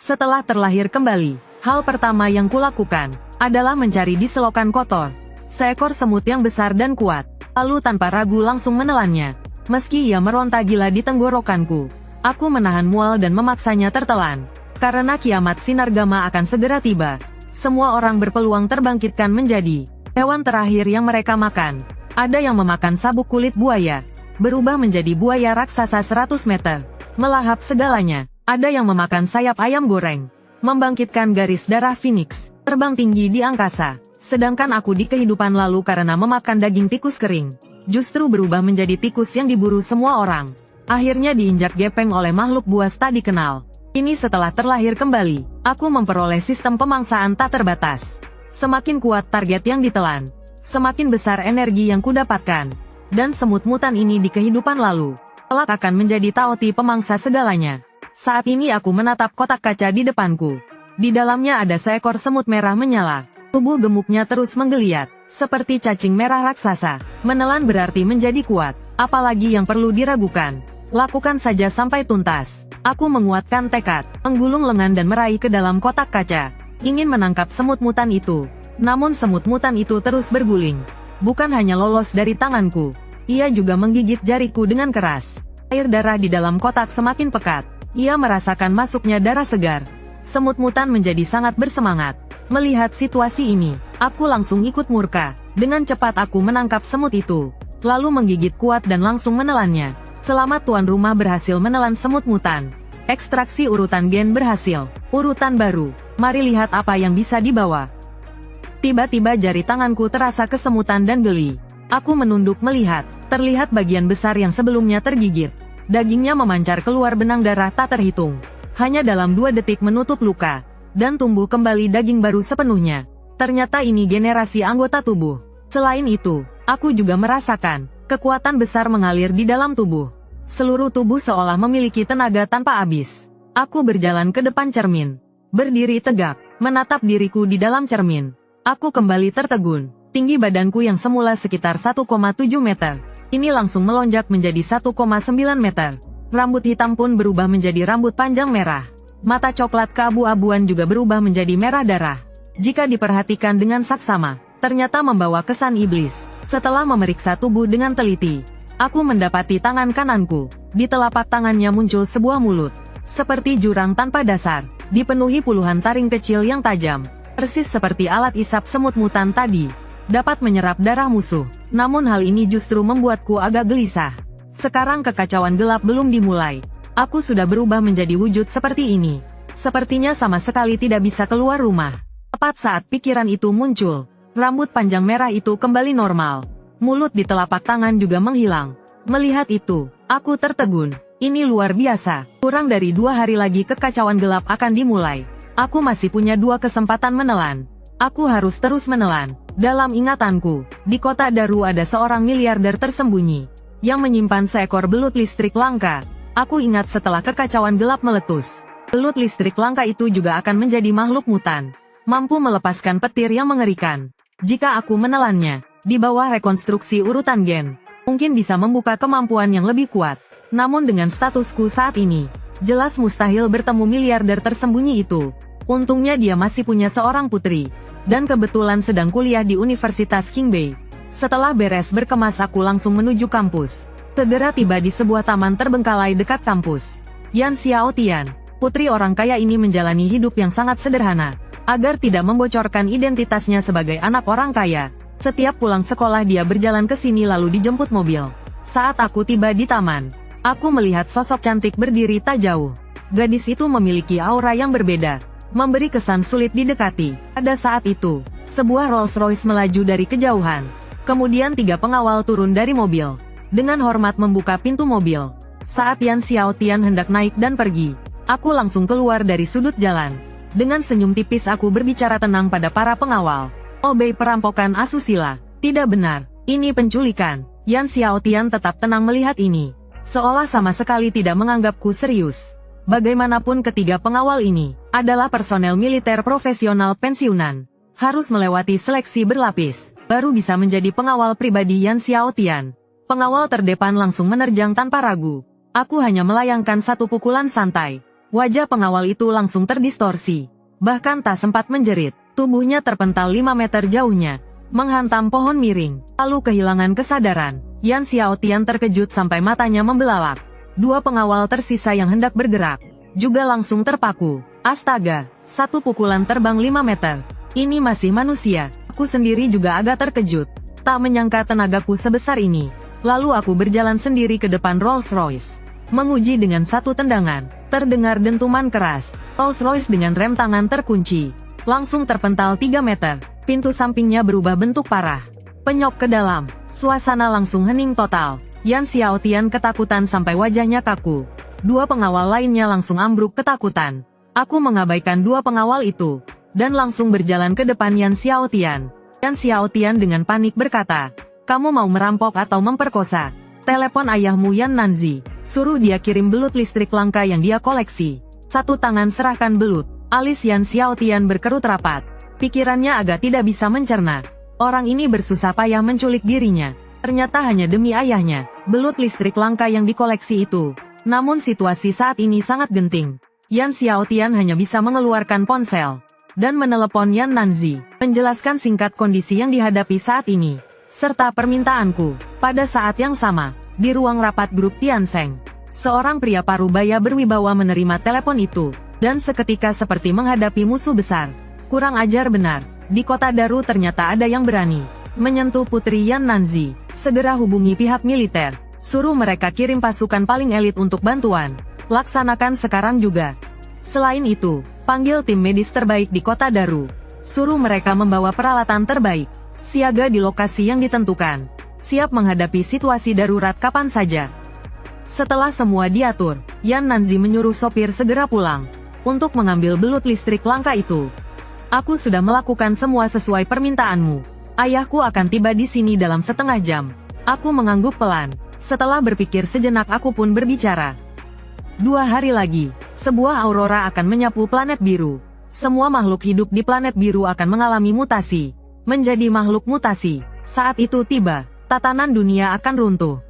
Setelah terlahir kembali, hal pertama yang kulakukan adalah mencari di selokan kotor seekor semut yang besar dan kuat, lalu tanpa ragu langsung menelannya. Meski ia meronta gila di tenggorokanku, aku menahan mual dan memaksanya tertelan. Karena kiamat sinar gamma akan segera tiba, semua orang berpeluang terbangkitkan menjadi hewan terakhir yang mereka makan. Ada yang memakan sabuk kulit buaya, berubah menjadi buaya raksasa 100 meter, melahap segalanya. Ada yang memakan sayap ayam goreng, membangkitkan garis darah Phoenix, terbang tinggi di angkasa. Sedangkan aku di kehidupan lalu karena memakan daging tikus kering, justru berubah menjadi tikus yang diburu semua orang. Akhirnya diinjak gepeng oleh makhluk buas tak dikenal. Ini setelah terlahir kembali, aku memperoleh sistem pemangsaan tak terbatas. Semakin kuat target yang ditelan, semakin besar energi yang kudapatkan. Dan semut mutan ini di kehidupan lalu, kelak akan menjadi taoti pemangsa segalanya. Saat ini aku menatap kotak kaca di depanku. Di dalamnya ada seekor semut merah menyala. Tubuh gemuknya terus menggeliat, seperti cacing merah raksasa. Menelan berarti menjadi kuat, apalagi yang perlu diragukan. Lakukan saja sampai tuntas. Aku menguatkan tekad, menggulung lengan dan meraih ke dalam kotak kaca. Ingin menangkap semut mutan itu. Namun semut mutan itu terus berguling. Bukan hanya lolos dari tanganku, ia juga menggigit jariku dengan keras. Air darah di dalam kotak semakin pekat. Ia merasakan masuknya darah segar. Semut mutan menjadi sangat bersemangat. Melihat situasi ini, aku langsung ikut murka. Dengan cepat aku menangkap semut itu, lalu menggigit kuat dan langsung menelannya. Selamat tuan rumah berhasil menelan semut mutan. Ekstraksi urutan gen berhasil. Urutan baru. Mari lihat apa yang bisa dibawa. Tiba-tiba jari tanganku terasa kesemutan dan geli. Aku menunduk melihat, terlihat bagian besar yang sebelumnya tergigit. Dagingnya memancar keluar benang darah tak terhitung. Hanya dalam 2 detik menutup luka, dan tumbuh kembali daging baru sepenuhnya. Ternyata ini generasi anggota tubuh. Selain itu, aku juga merasakan kekuatan besar mengalir di dalam tubuh. Seluruh tubuh seolah memiliki tenaga tanpa habis. Aku berjalan ke depan cermin, berdiri tegak, menatap diriku di dalam cermin. Aku kembali tertegun. Tinggi badanku yang semula sekitar 1,7 meter, ini langsung melonjak menjadi 1,9 meter. Rambut hitam pun berubah menjadi rambut panjang merah. Mata coklat keabu-abuan juga berubah menjadi merah darah. Jika diperhatikan dengan saksama, ternyata membawa kesan iblis. Setelah memeriksa tubuh dengan teliti, aku mendapati tangan kananku. Di telapak tangannya muncul sebuah mulut, seperti jurang tanpa dasar, dipenuhi puluhan taring kecil yang tajam. Persis seperti alat isap semut mutan tadi, dapat menyerap darah musuh. Namun hal ini justru membuatku agak gelisah. Sekarang kekacauan gelap belum dimulai. Aku sudah berubah menjadi wujud seperti ini. Sepertinya sama sekali tidak bisa keluar rumah. Tepat saat pikiran itu muncul, rambut panjang merah itu kembali normal. Mulut di telapak tangan juga menghilang. Melihat itu, aku tertegun. Ini luar biasa. Kurang dari 2 hari lagi kekacauan gelap akan dimulai. Aku masih punya 2 kesempatan menelan. Aku harus terus menelan. Dalam ingatanku, di kota Daru ada seorang miliarder tersembunyi yang menyimpan seekor belut listrik langka. Aku ingat setelah kekacauan gelap meletus, belut listrik langka itu juga akan menjadi makhluk mutan, mampu melepaskan petir yang mengerikan. Jika aku menelannya, di bawah rekonstruksi urutan gen, mungkin bisa membuka kemampuan yang lebih kuat. Namun dengan statusku saat ini, jelas mustahil bertemu miliarder tersembunyi itu. Untungnya dia masih punya seorang putri, dan kebetulan sedang kuliah di Universitas Qingbei. Setelah beres berkemas aku langsung menuju kampus. Segera tiba di sebuah taman terbengkalai dekat kampus. Yan Xiaotian, putri orang kaya ini menjalani hidup yang sangat sederhana. Agar tidak membocorkan identitasnya sebagai anak orang kaya, setiap pulang sekolah dia berjalan ke sini lalu dijemput mobil. Saat aku tiba di taman, aku melihat sosok cantik berdiri tak jauh. Gadis itu memiliki aura yang berbeda, memberi kesan sulit didekati. Pada saat itu, sebuah Rolls-Royce melaju dari kejauhan. Kemudian 3 pengawal turun dari mobil, dengan hormat membuka pintu mobil. Saat Yan Xiaotian hendak naik dan pergi, aku langsung keluar dari sudut jalan. Dengan senyum tipis aku berbicara tenang pada para pengawal. Obey perampokan asusila. Tidak benar, ini penculikan. Yan Xiaotian tetap tenang melihat ini, seolah sama sekali tidak menganggapku serius. Bagaimanapun ketiga pengawal ini adalah personel militer profesional pensiunan. Harus melewati seleksi berlapis, baru bisa menjadi pengawal pribadi Yan Xiaotian. Pengawal terdepan langsung menerjang tanpa ragu. Aku hanya melayangkan 1 pukulan santai. Wajah pengawal itu langsung terdistorsi. Bahkan tak sempat menjerit, tubuhnya terpental 5 meter jauhnya, menghantam pohon miring, lalu kehilangan kesadaran. Yan Xiaotian terkejut sampai matanya membelalak. Dua pengawal tersisa yang hendak bergerak juga langsung terpaku. Astaga, satu pukulan terbang 5 meter. Ini masih manusia. Aku sendiri juga agak terkejut. Tak menyangka tenagaku sebesar ini. Lalu aku berjalan sendiri ke depan Rolls-Royce. Menguji dengan satu tendangan, terdengar dentuman keras. Rolls-Royce dengan rem tangan terkunci. Langsung terpental 3 meter. Pintu sampingnya berubah bentuk parah. Penyok ke dalam. Suasana langsung hening total. Yan Xiaotian ketakutan sampai wajahnya kaku. Dua pengawal lainnya langsung ambruk ketakutan. Aku mengabaikan dua pengawal itu, dan langsung berjalan ke depan Yan Xiaotian. Yan Xiaotian dengan panik berkata, "Kamu mau merampok atau memperkosa? Telepon ayahmu Yan Nanzi, suruh dia kirim belut listrik langka yang dia koleksi." Satu tangan serahkan belut. Alis Yan Xiaotian berkerut rapat. Pikirannya agak tidak bisa mencerna. Orang ini bersusah payah menculik dirinya. Ternyata hanya demi ayahnya, belut listrik langka yang dikoleksi itu. Namun situasi saat ini sangat genting. Yan Xiaotian hanya bisa mengeluarkan ponsel dan menelepon Yan Nanzi, menjelaskan singkat kondisi yang dihadapi saat ini, serta permintaanku. Pada saat yang sama, di ruang rapat grup Tiansheng, seorang pria parubaya berwibawa menerima telepon itu, dan seketika seperti menghadapi musuh besar. Kurang ajar benar, di kota Daru ternyata ada yang berani menyentuh putri Yan Nanzi. Segera hubungi pihak militer, suruh mereka kirim pasukan paling elit untuk bantuan. Laksanakan sekarang juga. Selain itu, panggil tim medis terbaik di kota Daru. Suruh mereka membawa peralatan terbaik. Siaga di lokasi yang ditentukan. Siap menghadapi situasi darurat kapan saja. Setelah semua diatur, Yan Nanzi menyuruh sopir segera pulang untuk mengambil belut listrik langka itu. Aku sudah melakukan semua sesuai permintaanmu. Ayahku akan tiba di sini dalam setengah jam. Aku mengangguk pelan. Setelah berpikir sejenak aku pun berbicara. 2 hari lagi, sebuah aurora akan menyapu planet biru. Semua makhluk hidup di planet biru akan mengalami mutasi. Menjadi makhluk mutasi. Saat itu tiba, tatanan dunia akan runtuh.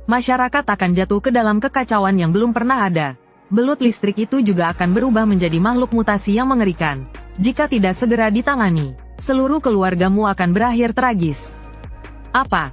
Masyarakat akan jatuh ke dalam kekacauan yang belum pernah ada. Belut listrik itu juga akan berubah menjadi makhluk mutasi yang mengerikan. Jika tidak segera ditangani, seluruh keluargamu akan berakhir tragis. Apa?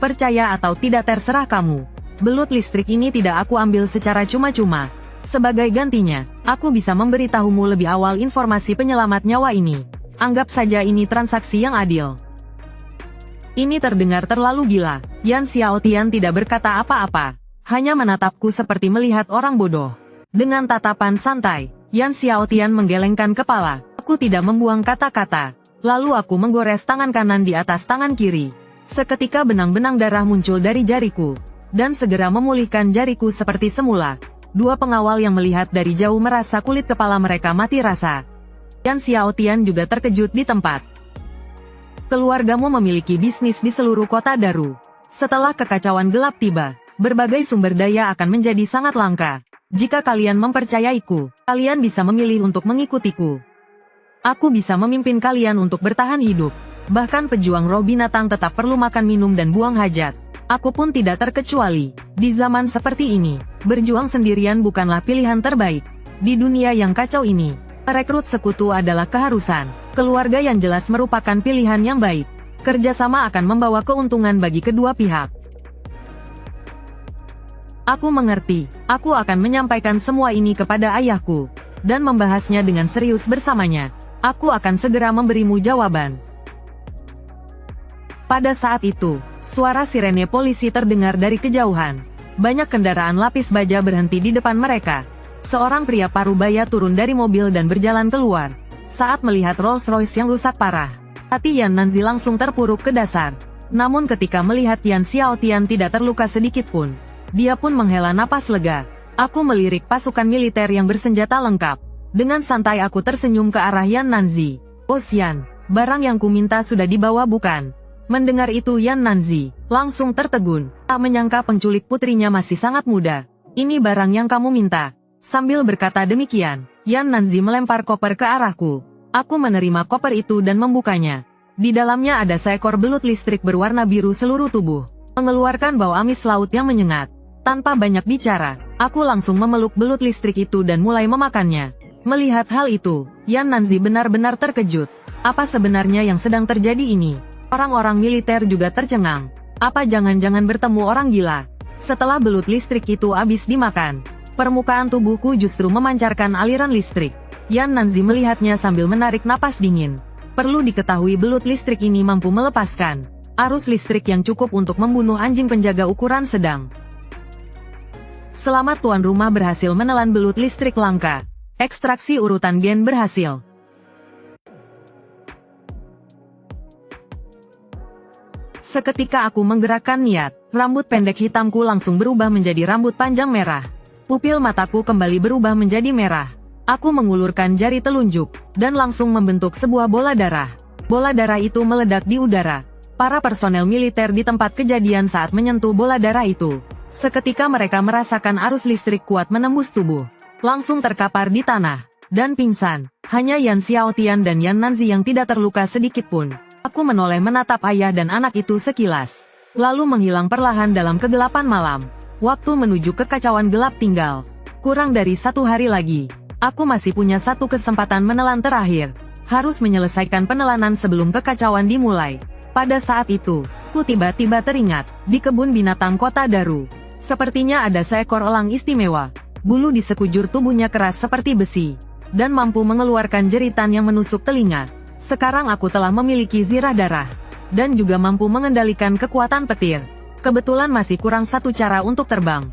Percaya atau tidak terserah kamu. Belut listrik ini tidak aku ambil secara cuma-cuma. Sebagai gantinya, aku bisa memberitahumu lebih awal informasi penyelamat nyawa ini. Anggap saja ini transaksi yang adil. Ini terdengar terlalu gila. Yan Xiaotian tidak berkata apa-apa. Hanya menatapku seperti melihat orang bodoh. Dengan tatapan santai, Yan Xiaotian menggelengkan kepala. Aku tidak membuang kata-kata. Lalu aku menggores tangan kanan di atas tangan kiri. Seketika benang-benang darah muncul dari jariku. Dan segera memulihkan jariku seperti semula. Dua pengawal yang melihat dari jauh merasa kulit kepala mereka mati rasa. Yan Xiaotian juga terkejut di tempat. Keluargamu memiliki bisnis di seluruh kota Daru. Setelah kekacauan gelap tiba, berbagai sumber daya akan menjadi sangat langka. Jika kalian mempercayaiku, kalian bisa memilih untuk mengikutiku. Aku bisa memimpin kalian untuk bertahan hidup. Bahkan pejuang roh binatang tetap perlu makan minum dan buang hajat. Aku pun tidak terkecuali. Di zaman seperti ini, berjuang sendirian bukanlah pilihan terbaik. Di dunia yang kacau ini, merekrut sekutu adalah keharusan. Keluarga yang jelas merupakan pilihan yang baik. Kerjasama akan membawa keuntungan bagi kedua pihak. Aku mengerti. Aku akan menyampaikan semua ini kepada ayahku, dan membahasnya dengan serius bersamanya. Aku akan segera memberimu jawaban. Pada saat itu, suara sirene polisi terdengar dari kejauhan. Banyak kendaraan lapis baja berhenti di depan mereka. Seorang pria parubaya turun dari mobil dan berjalan keluar. Saat melihat Rolls-Royce yang rusak parah, hati Yan Nanzi langsung terpuruk ke dasar. Namun ketika melihat Yan Xiaotian tidak terluka sedikit pun, dia pun menghela napas lega. Aku melirik pasukan militer yang bersenjata lengkap. Dengan santai aku tersenyum ke arah Yan Nanzi. "Bos Yan, barang yang kuminta sudah dibawa bukan?" Mendengar itu Yan Nanzi langsung tertegun. Tak menyangka penculik putrinya masih sangat muda. "Ini barang yang kamu minta." Sambil berkata demikian, Yan Nanzi melempar koper ke arahku. Aku menerima koper itu dan membukanya. Di dalamnya ada seekor belut listrik berwarna biru seluruh tubuh, mengeluarkan bau amis laut yang menyengat. Tanpa banyak bicara, Aku langsung memeluk belut listrik itu dan mulai memakannya. Melihat hal itu, Yan Nanzi benar-benar terkejut. Apa sebenarnya yang sedang terjadi ini? Orang-orang militer juga tercengang. Apa jangan-jangan bertemu orang gila? Setelah belut listrik itu habis dimakan, permukaan tubuhku justru memancarkan aliran listrik. Yan Nanzi melihatnya sambil menarik napas dingin. Perlu diketahui belut listrik ini mampu melepaskan arus listrik yang cukup untuk membunuh anjing penjaga ukuran sedang. Selamat tuan rumah berhasil menelan belut listrik langka. Ekstraksi urutan gen berhasil. Seketika aku menggerakkan niat, rambut pendek hitamku langsung berubah menjadi rambut panjang merah. Pupil mataku kembali berubah menjadi merah. Aku mengulurkan jari telunjuk, dan langsung membentuk sebuah bola darah. Bola darah itu meledak di udara. Para personel militer di tempat kejadian saat menyentuh bola darah itu. Seketika mereka merasakan arus listrik kuat menembus tubuh. Langsung terkapar di tanah, dan pingsan. Hanya Yan Xiaotian dan Yan Nanzi yang tidak terluka sedikit pun. Aku menoleh menatap ayah dan anak itu sekilas. Lalu menghilang perlahan dalam kegelapan malam. Waktu menuju kekacauan gelap tinggal. Kurang dari 1 hari lagi. Aku masih punya 1 kesempatan menelan terakhir. Harus menyelesaikan penelanan sebelum kekacauan dimulai. Pada saat itu, ku tiba-tiba teringat, di kebun binatang kota Daru. Sepertinya ada seekor elang istimewa. Bulu di sekujur tubuhnya keras seperti besi, dan mampu mengeluarkan jeritan yang menusuk telinga. Sekarang aku telah memiliki zirah darah, dan juga mampu mengendalikan kekuatan petir. Kebetulan masih kurang 1 cara untuk terbang.